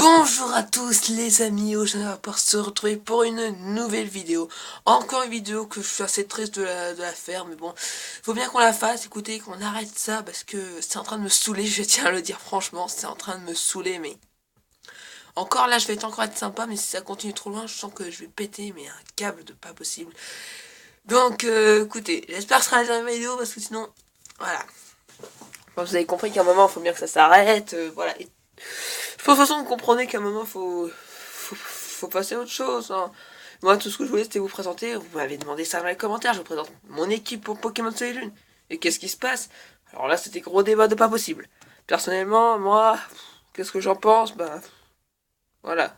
Bonjour à tous les amis, aujourd'hui on va pouvoir se retrouver pour une nouvelle vidéo. Encore une vidéo que je suis assez triste de la faire, mais bon, faut bien qu'on la fasse, écoutez, qu'on arrête ça, parce que c'est en train de me saouler, je tiens à le dire franchement, c'est en train de me saouler, mais... Encore là, je vais encore être sympa, mais si ça continue trop loin, je sens que je vais péter, mais un câble de pas possible. Donc, écoutez, j'espère que ce sera la dernière vidéo, parce que sinon, voilà. Bon, vous avez compris qu'à un moment, il faut bien que ça s'arrête, voilà. Et de toute façon, vous comprenez qu'à un moment, faut passer à autre chose. Hein. Moi, tout ce que je voulais, c'était vous présenter. Vous m'avez demandé ça dans les commentaires. Je vous présente mon équipe pour Pokémon Soleil et Lune. Et qu'est-ce qui se passe? Alors là, c'était gros débat de pas possible. Personnellement, moi, qu'est-ce que j'en pense? Ben, voilà.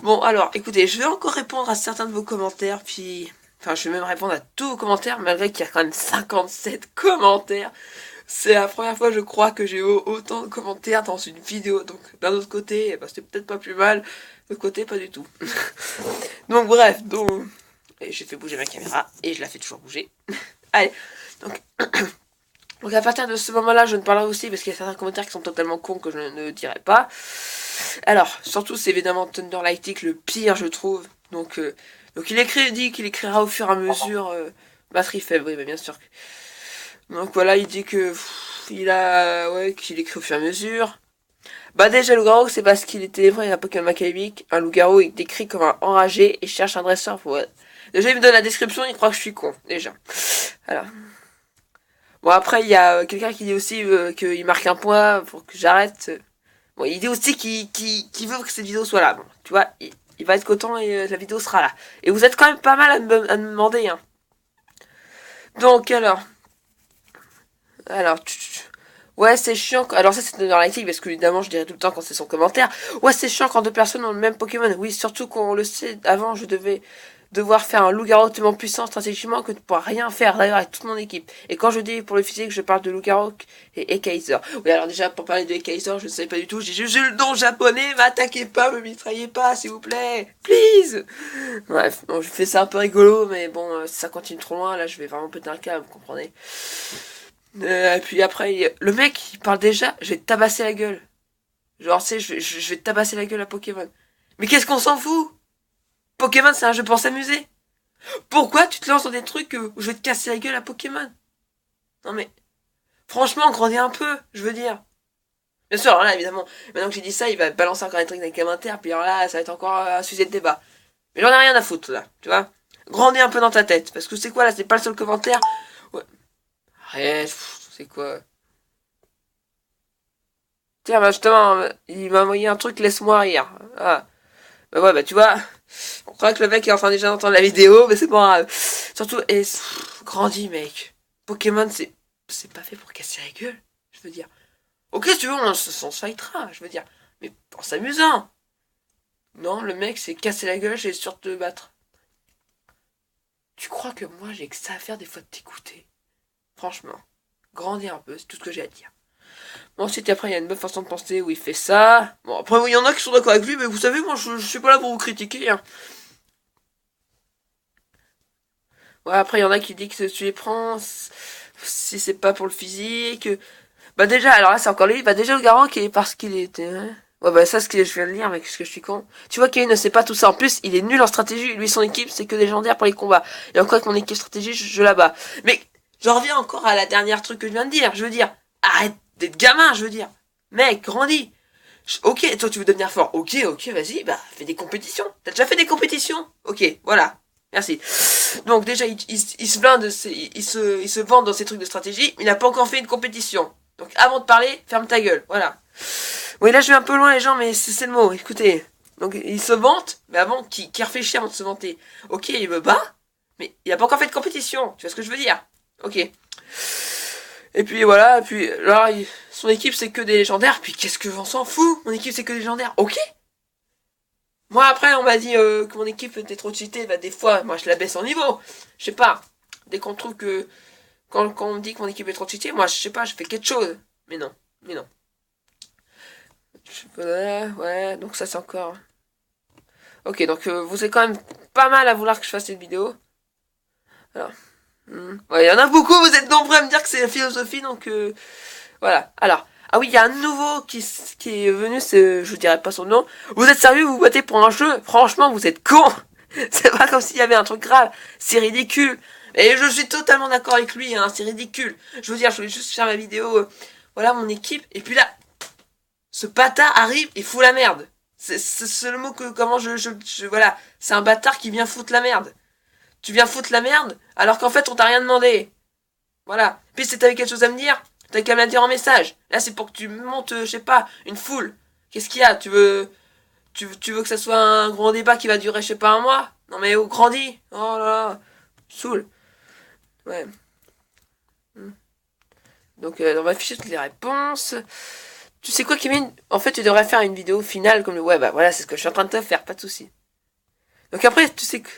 Bon, alors, écoutez, je vais encore répondre à certains de vos commentaires, puis... Enfin, je vais même répondre à tous vos commentaires, malgré qu'il y a quand même 57 commentaires. C'est la première fois, je crois, que j'ai eu autant de commentaires dans une vidéo. Donc, d'un autre côté, bah, c'était peut-être pas plus mal. De l'autre côté, pas du tout. Donc, bref, donc... Et j'ai fait bouger ma caméra, et je la fais toujours bouger. Allez, donc... Donc à partir de ce moment-là, je ne parlerai aussi parce qu'il y a certains commentaires qui sont totalement cons que je ne dirai pas. Alors, surtout, c'est évidemment Thunder Lightning le pire, je trouve. Donc il dit qu'il écrira au fur et à mesure. Batterie faible, oui, mais bien sûr. Donc voilà, il dit que qu'il écrit au fur et à mesure. Bah déjà, le loup-garou, c'est parce qu'il était vrai à Pokémon Macabic. Un loup-garou, il décrit comme un enragé et cherche un dresseur pour... Déjà, il me donne la description, il croit que je suis con, déjà. Alors... Bon, après, il y a quelqu'un qui dit aussi qu'il marque un point pour que j'arrête. Bon, il dit aussi qu'il veut que cette vidéo soit là. Bon, tu vois, il va être content et la vidéo sera là. Et vous êtes quand même pas mal à me demander, hein. Donc, alors, ouais, c'est chiant. Alors ça, c'est dans l'article, parce que évidemment, je dirais tout le temps quand c'est son commentaire. Ouais, c'est chiant quand deux personnes ont le même Pokémon. Oui, surtout qu'on le sait, avant, je devais devoir faire un loup-garou tellement puissant stratégiquement que de pouvoir rien faire d'ailleurs avec toute mon équipe. Et quand je dis pour le physique, je parle de loup-garou et Kaiser. Oui, alors déjà, pour parler de Kaiser, je ne sais pas du tout. J'ai juste le nom japonais, m'attaquez pas, me mitraillez pas, s'il vous plaît. Please. Bref, bon, je fais ça un peu rigolo, mais bon, si ça continue trop loin, là, je vais vraiment péter un câble, vous comprenez. Et puis après, le mec, il parle déjà, je vais te tabasser la gueule. Genre, tu sais, je vais te tabasser la gueule à Pokémon. Mais qu'est-ce qu'on s'en fout? Pokémon, c'est un jeu pour s'amuser. Pourquoi tu te lances dans des trucs où je vais te casser la gueule à Pokémon? Non mais, franchement, grandis un peu, je veux dire. Bien sûr, alors là, évidemment, maintenant que j'ai dit ça, il va balancer encore des trucs dans les commentaires, puis alors là, ça va être encore un sujet de débat. Mais j'en ai rien à foutre, là, tu vois. Grandis un peu dans ta tête, parce que c'est quoi, là, c'est pas le seul commentaire. Ouais. Arrête, c'est quoi? Tiens, bah justement, il m'a envoyé un truc, laisse-moi rire. Ah. Bah ouais, bah tu vois, on croit que le mec est en train déjà d'entendre la vidéo, mais c'est pas grave. Surtout, et grandis, mec. Pokémon, c'est pas fait pour casser la gueule, je veux dire. Ok, si tu veux, on se fightera, je veux dire. Mais en s'amusant. Non, le mec s'est cassé la gueule, j'ai sûr de te battre. Tu crois que moi, j'ai que ça à faire des fois de t'écouter? Franchement, grandis un peu, c'est tout ce que j'ai à dire. Bon, ensuite, après, il y a une bonne façon de penser où il fait ça. Bon, après, il y en a qui sont d'accord avec lui, mais vous savez, moi, je suis pas là pour vous critiquer, hein. Ouais, après, il y en a qui disent que tu les prends si c'est pas pour le physique. Bah, déjà, alors là, c'est encore lui. Bah, déjà, le garant qui est parce qu'il était, hein. Ouais, bah, ça, ce que je viens de lire, mec, parce que je suis con. Tu vois, Kevin ne sait pas tout ça. En plus, il est nul en stratégie. Lui, son équipe, c'est que légendaire pour les combats. Et encore avec mon équipe stratégie, je la bats. Mais, j'en reviens encore à la dernière truc que je viens de dire. Je veux dire, arrête d'être gamin, je veux dire. Mec, grandis. Ok, toi tu veux devenir fort. Ok, vas-y, bah fais des compétitions. T'as déjà fait des compétitions? Ok, voilà. Merci. Donc déjà, il se blinde, il se vante dans ces trucs de stratégie. Il n'a pas encore fait une compétition. Donc avant de parler, ferme ta gueule. Voilà. Oui, là je vais un peu loin les gens, mais c'est le mot. Écoutez. Donc il se vante, mais avant qu'il réfléchisse avant de se vanter. Ok, il me bat, mais il n'a pas encore fait de compétition. Tu vois ce que je veux dire? Ok. Et puis voilà, et puis là, son équipe c'est que des légendaires, puis qu'est-ce que j'en s'en fous? Mon équipe c'est que des légendaires, ok? Moi après on m'a dit que mon équipe était trop cheatée, bah des fois, moi je la baisse en niveau. Je sais pas, dès qu'on trouve que... Quand on me dit que mon équipe est trop cheatée, moi je sais pas, je fais quelque chose. Mais non, mais non. Ouais, donc ça c'est encore... Ok, donc vous êtes quand même pas mal à vouloir que je fasse cette vidéo. Alors... Ouais, il y en a beaucoup, vous êtes nombreux à me dire que c'est la philosophie, donc voilà. Alors, Ah oui, il y a un nouveau qui est venu, je vous dirai pas son nom. Vous êtes sérieux, vous vous battez pour un jeu? Franchement, vous êtes con. C'est pas comme s'il y avait un truc grave. C'est ridicule. Et je suis totalement d'accord avec lui, hein, c'est ridicule. Je veux dire, je voulais juste faire ma vidéo, voilà mon équipe. Et puis là, ce bâtard arrive et fout la merde. C'est le mot que, comment voilà. C'est un bâtard qui vient foutre la merde. Tu viens foutre la merde, alors qu'en fait, on t'a rien demandé. Voilà. Puis si t'avais quelque chose à me dire, t'as qu'à me la dire en message. Là, c'est pour que tu montes, je sais pas, une foule. Qu'est-ce qu'il y a? Tu veux que ça soit un grand débat qui va durer, je sais pas, un mois? Non mais oh, grandis. Oh là là. Saoule. Ouais. Donc, on va afficher toutes les réponses. Tu sais quoi, Kevin? En fait, tu devrais faire une vidéo finale comme le... Ouais, bah voilà, c'est ce que je suis en train de te faire, pas de soucis. Donc après, tu sais que...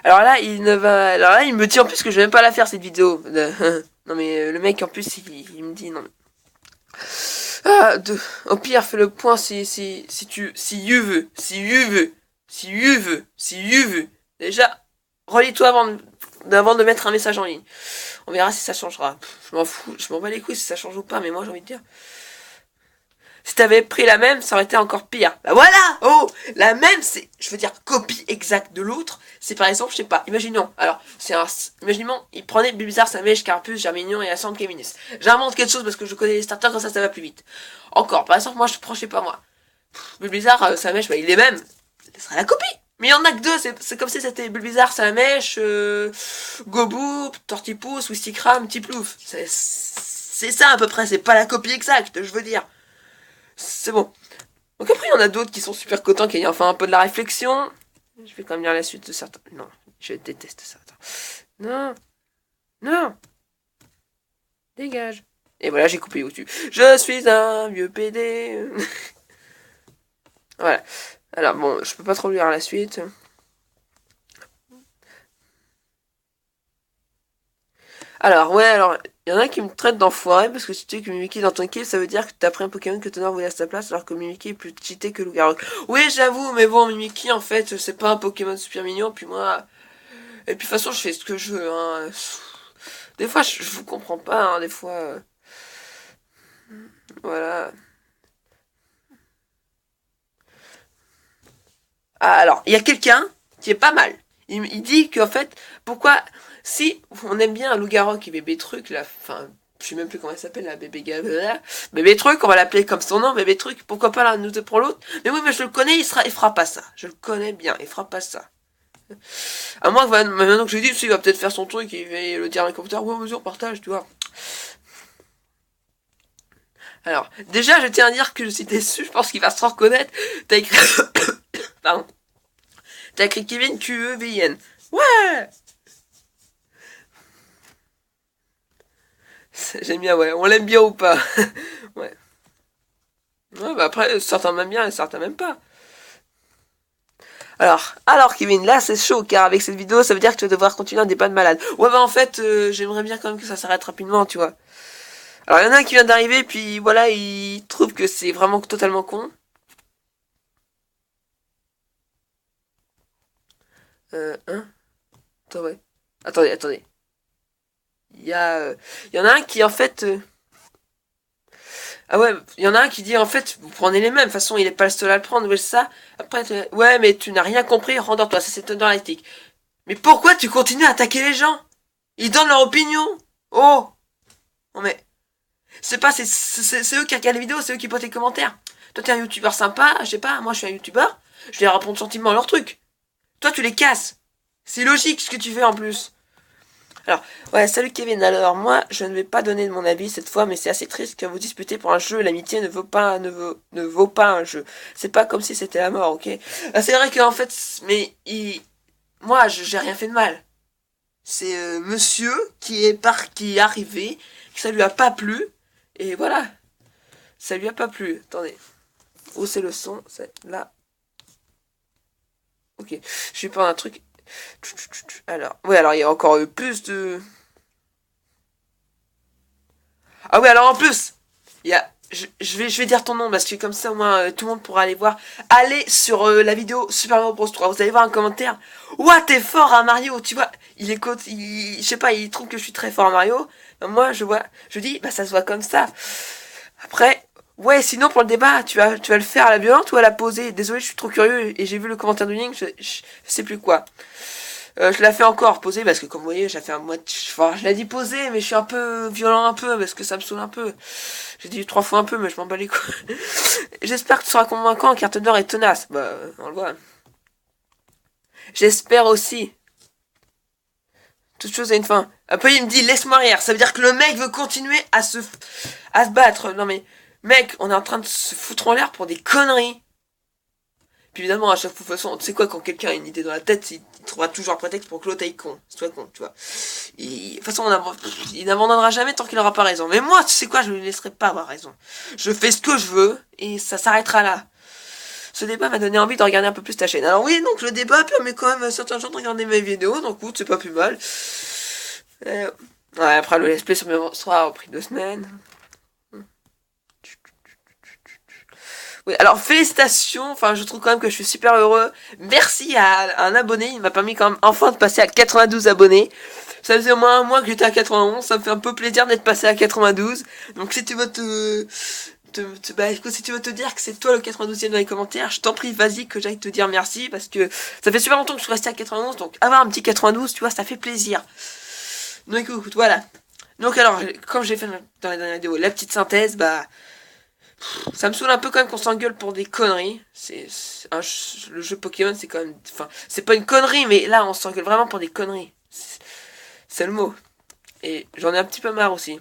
Alors là, il me dit en plus que je vais même pas la faire cette vidéo. Non mais le mec en plus il me dit non. Ah, au pire fais le point si you veux, si you veux. Déjà, relis-toi avant de mettre un message en ligne. On verra si ça changera. Je m'en fous, je m'en bats les couilles si ça change ou pas, mais moi j'ai envie de dire. Si t'avais pris la même, ça aurait été encore pire. Bah voilà. Oh, la même, c'est, je veux dire, copie exacte de l'autre. C'est par exemple, je sais pas, imaginons. Alors, imaginons, il prenait Bulbizarre, Salamèche, Carpus, Germignon et Ascend Kéminis. J'invente quelque chose parce que je connais les starters, comme ça va plus vite. Encore, par exemple, moi, je prends, je sais pas moi. Bulbizarre, Salamèche, bah il est même. Ce sera la copie. Mais il y en a que deux, c'est comme si c'était Bulbizarre, Salamèche, Gobu, Tortipousse, Wistikram, Tiplouf. C'est ça à peu près, c'est pas la copie exacte, je veux dire. C'est bon. Donc après, il y en a d'autres qui sont super contents, qui ayant enfin un peu de la réflexion. Je vais quand même lire la suite de certains. Non, je déteste ça. Attends. Non. Non. Dégage. Et voilà, j'ai coupé YouTube. Je suis un vieux PD. Voilà. Alors bon, je peux pas trop lire la suite. Alors, ouais, alors, il y en a qui me traitent d'enfoiré parce que si tu sais que Mimikyu est dans ton équipe, ça veut dire que t'as pris un Pokémon que Tonnerre voulait à sa place alors que Mimikyu est plus cheaté que Loup-Garou. Oui, j'avoue, mais bon, Mimikyu, en fait, c'est pas un Pokémon super mignon, puis moi... Et puis, de toute façon, je fais ce que je veux, hein. Des fois, je vous comprends pas, hein, des fois... Voilà. Ah, alors, il y a quelqu'un qui est pas mal. Il dit qu'en fait, pourquoi... Si on aime bien un loup-garou qui bébé truc, là, enfin... Je sais même plus comment elle s'appelle, la bébé truc, on va l'appeler comme son nom, bébé truc, pourquoi pas l'un nous deux pour l'autre. Mais oui, mais je le connais, il fera pas ça. Je le connais bien, il fera pas ça. À moins que maintenant que je lui dis, il va peut-être faire son truc, il va le dire dans les commentaires, ouais, mesure, partage, tu vois. Alors, déjà, je tiens à dire que je suis déçu, je pense qu'il va se reconnaître. T'as écrit... Pardon. T'as écrit Kevin QEVIN. Ouais. J'aime bien, ouais. On l'aime bien ou pas. Ouais. Ouais, bah après, certains m'aiment bien et certains m'aiment pas. Alors Kevin, là c'est chaud car avec cette vidéo ça veut dire que tu vas devoir continuer un débat de malade. Ouais bah en fait j'aimerais bien quand même que ça s'arrête rapidement tu vois. Alors il y en a un qui vient d'arriver puis voilà il trouve que c'est vraiment totalement con. Hein. Attends ouais. Attendez. Il y en a un qui en fait... Ah ouais, il y en a un qui dit en fait, vous prenez les mêmes, de toute façon il est pas le seul à le prendre, ouais ça. Après, ouais mais tu n'as rien compris, rendors-toi, ça c'est dans l'éthique. Mais pourquoi tu continues à attaquer les gens? Ils donnent leur opinion. Oh. Non mais, c'est pas, c'est eux qui regardent les vidéos, c'est eux qui posent les commentaires. Toi t'es un youtubeur sympa, je sais pas, moi je suis un youtubeur, je vais répondre gentiment à leur truc. Toi tu les casses. C'est logique ce que tu fais en plus. Alors, ouais, salut Kevin. Alors, moi, je ne vais pas donner mon avis cette fois, mais c'est assez triste que vous disputez pour un jeu. L'amitié ne vaut pas un jeu. C'est pas comme si c'était la mort, ok? C'est vrai qu'en fait, mais moi, j'ai rien fait de mal. C'est monsieur qui est arrivé, que ça lui a pas plu, et voilà. Ça lui a pas plu. Attendez. Où c'est le son? C'est là. Ok. Je vais prendre un truc. Alors, ouais, alors il y a encore plus de... Ah oui, alors en plus, il y a je vais dire ton nom parce que comme ça au moins tout le monde pourra aller voir. Allez sur la vidéo Super Mario Bros 3. Vous allez voir un commentaire. Ouah, t'es fort à Mario, tu vois. Je sais pas, il trouve que je suis très fort à Mario. Ben, moi je dis bah ça se voit comme ça. Après, ouais, sinon pour le débat, tu vas le faire à la violente ou à la posée. Désolé, je suis trop curieux et j'ai vu le commentaire de Link, je sais plus quoi. Je la fais encore poser parce que comme vous voyez, j'ai fait un moitié. Enfin, je l'ai dit poser, mais je suis un peu violent un peu parce que ça me saoule un peu. J'ai dit 3 fois un peu, mais je m'en bats les couilles. J'espère que tu seras convaincant car Thunder est tenace. Bah, on le voit. J'espère aussi. Toute chose a une fin. Après, il me dit laisse-moi rire. Ça veut dire que le mec veut continuer à se battre. Non mais, mec, on est en train de se foutre en l'air pour des conneries. Puis évidemment, à chaque fois, de toute façon, tu sais quoi, quand quelqu'un a une idée dans la tête, il trouvera toujours un prétexte pour que l'autre aille con. Soit con, tu vois. De toute façon, il n'abandonnera jamais tant qu'il aura pas raison. Mais moi, tu sais quoi, je ne lui laisserai pas avoir raison. Je fais ce que je veux, et ça s'arrêtera là. Ce débat m'a donné envie de regarder un peu plus ta chaîne. Alors oui, donc le débat permet quand même à certains gens de regarder mes vidéos, donc écoute, c'est pas plus mal. Ouais, après le let's play sera au prix de 2 semaines. Oui, alors félicitations, enfin je trouve quand même que je suis super heureux. Merci à un abonné, il m'a permis quand même enfin de passer à 92 abonnés. Ça faisait au moins un mois que j'étais à 91, ça me fait un peu plaisir d'être passé à 92. Donc si tu veux bah écoute, si tu veux te dire que c'est toi le 92e dans les commentaires, je t'en prie, vas-y que j'aille te dire merci parce que ça fait super longtemps que je suis resté à 91, donc avoir un petit 92, tu vois, ça fait plaisir. Donc écoute, voilà. Donc alors, comme j'ai fait dans la dernière vidéo, la petite synthèse, bah ça me saoule un peu quand même qu'on s'engueule pour des conneries. Le jeu Pokémon, c'est quand même... Enfin, c'est pas une connerie, mais là, on s'engueule vraiment pour des conneries. C'est le mot. Et j'en ai un petit peu marre aussi.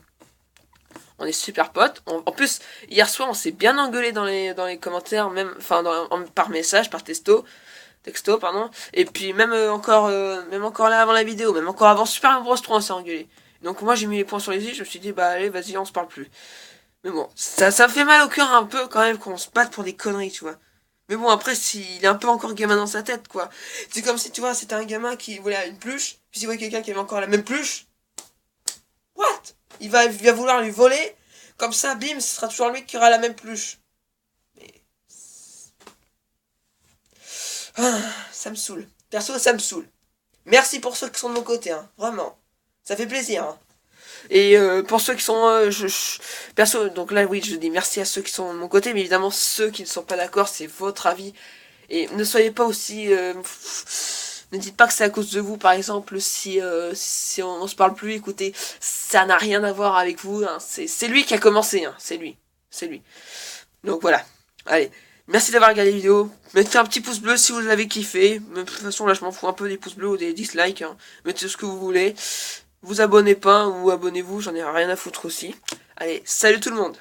On est super potes. En plus, hier soir, on s'est bien engueulé dans les commentaires, même, enfin, par message, par texto, pardon. Et puis même encore là avant la vidéo, même encore avant Super Mario Bros 3, on s'est engueulé. Donc moi, j'ai mis les points sur les i, je me suis dit, bah allez, vas-y, on se parle plus. Mais bon, ça me fait mal au cœur un peu quand même qu'on se batte pour des conneries, tu vois. Mais bon, après, il est un peu encore gamin dans sa tête, quoi. C'est comme si, tu vois, c'était un gamin qui voulait une pluche, puis s'il voit quelqu'un qui avait encore la même pluche, what? Il va vouloir lui voler, comme ça, bim, ce sera toujours lui qui aura la même pluche. Mais... Ah, ça me saoule. Perso, ça me saoule. Merci pour ceux qui sont de mon côté, hein, vraiment. Ça fait plaisir, hein. Et pour ceux qui sont... perso, donc là, oui, je dis merci à ceux qui sont de mon côté, mais évidemment, ceux qui ne sont pas d'accord, c'est votre avis. Et ne soyez pas aussi... ne dites pas que c'est à cause de vous, par exemple, si on se parle plus, écoutez, ça n'a rien à voir avec vous, hein, c'est lui qui a commencé, hein, c'est lui. Donc voilà, allez, merci d'avoir regardé la vidéo, mettez un petit pouce bleu si vous avez kiffé, mais de toute façon, là, je m'en fous un peu des pouces bleus ou des dislikes, hein. Mettez ce que vous voulez. Vous abonnez pas ou abonnez-vous, j'en ai rien à foutre aussi. Allez, salut tout le monde!